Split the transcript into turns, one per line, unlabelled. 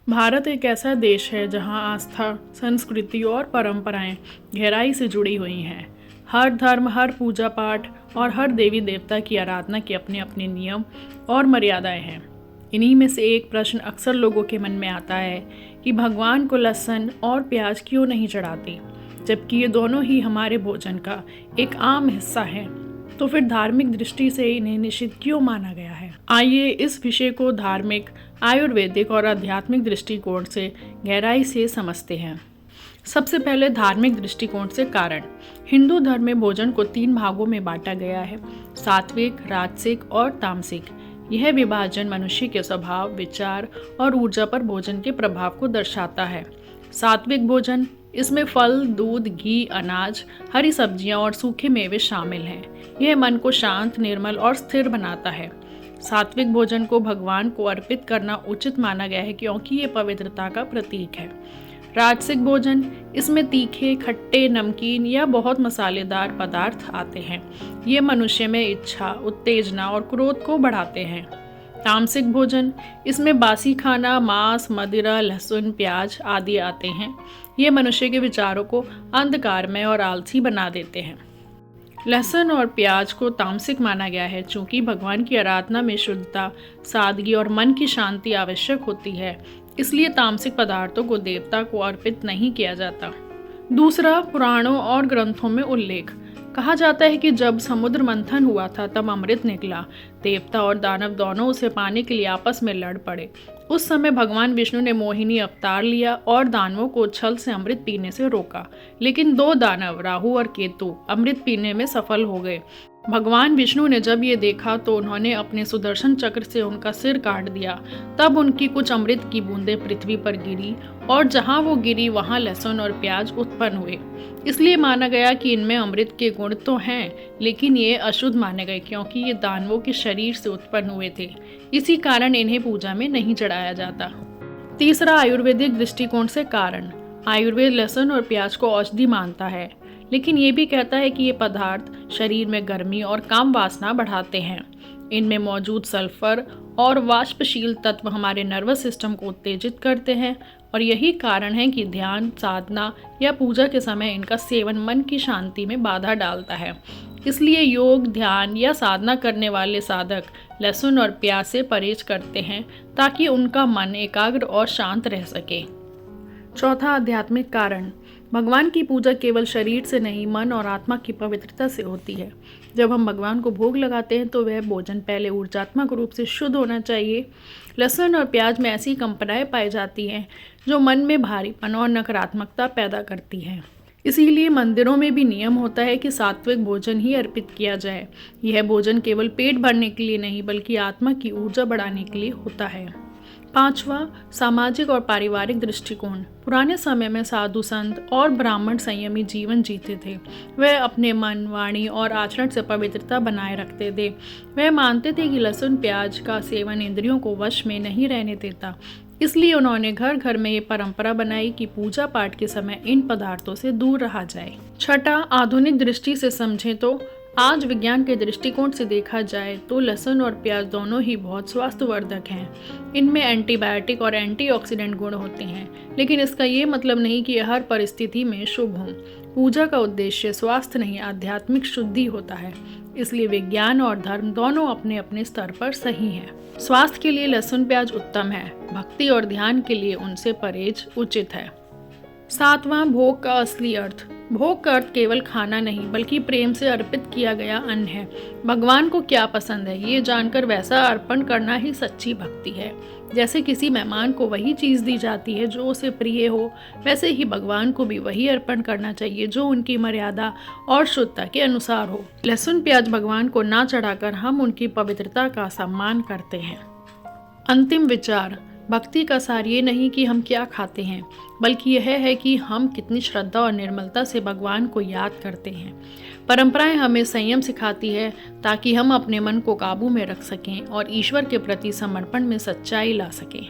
भारत एक ऐसा देश है जहां आस्था, संस्कृति और परंपराएं गहराई से जुड़ी हुई हैं। हर धर्म, हर पूजा पाठ और हर देवी देवता की आराधना के अपने अपने नियम और मर्यादाएं हैं। इन्हीं में से एक प्रश्न अक्सर लोगों के मन में आता है कि भगवान को लहसुन और प्याज क्यों नहीं चढ़ाते, जबकि ये दोनों ही हमारे भोजन का एक आम हिस्सा है। तो फिर धार्मिक दृष्टि से इन्हें निषिद्ध क्यों माना गया है? आइए इस विषय को धार्मिक, आयुर्वेदिक और आध्यात्मिक दृष्टिकोण से गहराई से समझते हैं। सबसे पहले धार्मिक दृष्टिकोण से कारण। हिंदू धर्म में भोजन को 3 भागों में बांटा गया है: सात्विक, राजसिक और तामसिक। यह विभाजन मनुष्य के स्वभाव, विचार और ऊर्जा पर भोजन के प्रभाव को दर्शाता है। सात्विक भोजन, इसमें फल, दूध, घी, अनाज, हरी सब्जियां और सूखे मेवे शामिल हैं। यह मन को शांत, निर्मल और स्थिर बनाता है। सात्विक भोजन को भगवान को अर्पित करना उचित माना गया है क्योंकि ये पवित्रता का प्रतीक है। राजसिक भोजन, इसमें तीखे, खट्टे, नमकीन या बहुत मसालेदार पदार्थ आते हैं। ये मनुष्य में इच्छा, उत्तेजना और क्रोध को बढ़ाते हैं। तामसिक भोजन, इसमें बासी खाना, मांस, मदिरा, लहसुन, प्याज आदि आते हैं। ये मनुष्य के विचारों को अंधकारमय और आलसी बना देते हैं। लहसुन और प्याज को तामसिक माना गया है चूंकि भगवान की आराधना में शुद्धता, सादगी और मन की शांति आवश्यक होती है, इसलिए तामसिक पदार्थों को देवता को अर्पित नहीं किया जाता। दूसरा, पुराणों और ग्रंथों में उल्लेख। कहा जाता है कि जब समुद्र मंथन हुआ था तब अमृत निकला। देवता और दानव दोनों उसे पाने के लिए आपस में लड़ पड़े। उस समय भगवान विष्णु ने मोहिनी अवतार लिया और दानवों को छल से अमृत पीने से रोका, लेकिन 2 दानव, राहु और केतु, अमृत पीने में सफल हो गए। भगवान विष्णु ने जब ये देखा तो उन्होंने अपने सुदर्शन चक्र से उनका सिर काट दिया। तब उनकी कुछ अमृत की बूंदें पृथ्वी पर गिरी और जहां वो गिरी वहां लहसुन और प्याज उत्पन्न हुए। इसलिए माना गया कि इनमें अमृत के गुण तो हैं, लेकिन ये अशुद्ध माने गए क्योंकि ये दानवों के शरीर से उत्पन्न हुए थे। इसी कारण इन्हें पूजा में नहीं चढ़ाया जाता। तीसरा, आयुर्वेदिक दृष्टिकोण से कारण। आयुर्वेद लहसुन और प्याज को औषधि मानता है, लेकिन ये भी कहता है कि ये पदार्थ शरीर में गर्मी और काम वासना बढ़ाते हैं। इनमें मौजूद सल्फर और वाष्पशील तत्व हमारे नर्वस सिस्टम को उत्तेजित करते हैं और यही कारण है कि ध्यान, साधना या पूजा के समय इनका सेवन मन की शांति में बाधा डालता है। इसलिए योग, ध्यान या साधना करने वाले साधक लहसुन और प्याज से परहेज करते हैं ताकि उनका मन एकाग्र और शांत रह सके। चौथा, आध्यात्मिक कारण। भगवान की पूजा केवल शरीर से नहीं, मन और आत्मा की पवित्रता से होती है। जब हम भगवान को भोग लगाते हैं तो वह भोजन पहले ऊर्जात्मक रूप से शुद्ध होना चाहिए। लहसुन और प्याज में ऐसी कंपनाएं पाई जाती हैं जो मन में भारीपन और नकारात्मकता पैदा करती हैं। इसीलिए मंदिरों में भी नियम होता है कि सात्विक भोजन ही अर्पित किया जाए। यह भोजन केवल पेट भरने के लिए नहीं बल्कि आत्मा की ऊर्जा बढ़ाने के लिए होता है। पांचवा, सामाजिक और पारिवारिक दृष्टिकोण। पुराने समय में साधु संत और ब्राह्मण संयमी जीवन जीते थे। वह अपने मन, वाणी और आचरण से पवित्रता बनाए रखते थे। वह मानते थे कि लहसुन प्याज का सेवन इंद्रियों को वश में नहीं रहने देता। इसलिए उन्होंने घर घर में ये परंपरा बनाई कि पूजा पाठ के समय इन पदार्थों से दूर रहा जाए। छठा, आधुनिक दृष्टि से समझें तो आज विज्ञान के दृष्टिकोण से देखा जाए तो लहसुन और प्याज दोनों ही बहुत स्वास्थ्यवर्धक हैं। इनमें एंटीबायोटिक और एंटीऑक्सीडेंट गुण होते हैं, लेकिन इसका ये मतलब नहीं कि यह हर परिस्थिति में शुभ हों। पूजा का उद्देश्य स्वास्थ्य नहीं, आध्यात्मिक शुद्धि होता है। इसलिए विज्ञान और धर्म दोनों अपने अपने स्तर पर सही हैं। स्वास्थ्य के लिए लहसुन प्याज उत्तम है, भक्ति और ध्यान के लिए उनसे परहेज उचित है। सातवां, भोग का असली अर्थ। भोग का अर्थ केवल खाना नहीं बल्कि प्रेम से अर्पित किया गया अन्न है। भगवान को क्या पसंद है ये जानकर वैसा अर्पण करना ही सच्ची भक्ति है। जैसे किसी मेहमान को वही चीज़ दी जाती है जो उसे प्रिय हो, वैसे ही भगवान को भी वही अर्पण करना चाहिए जो उनकी मर्यादा और शुद्धता के अनुसार हो। लहसुन प्याज भगवान को ना चढ़ाकर हम उनकी पवित्रता का सम्मान करते हैं। अंतिम विचार। भक्ति का सार ये नहीं कि हम क्या खाते हैं, बल्कि यह है कि हम कितनी श्रद्धा और निर्मलता से भगवान को याद करते हैं। परंपराएं हमें संयम सिखाती है ताकि हम अपने मन को काबू में रख सकें और ईश्वर के प्रति समर्पण में सच्चाई ला सकें।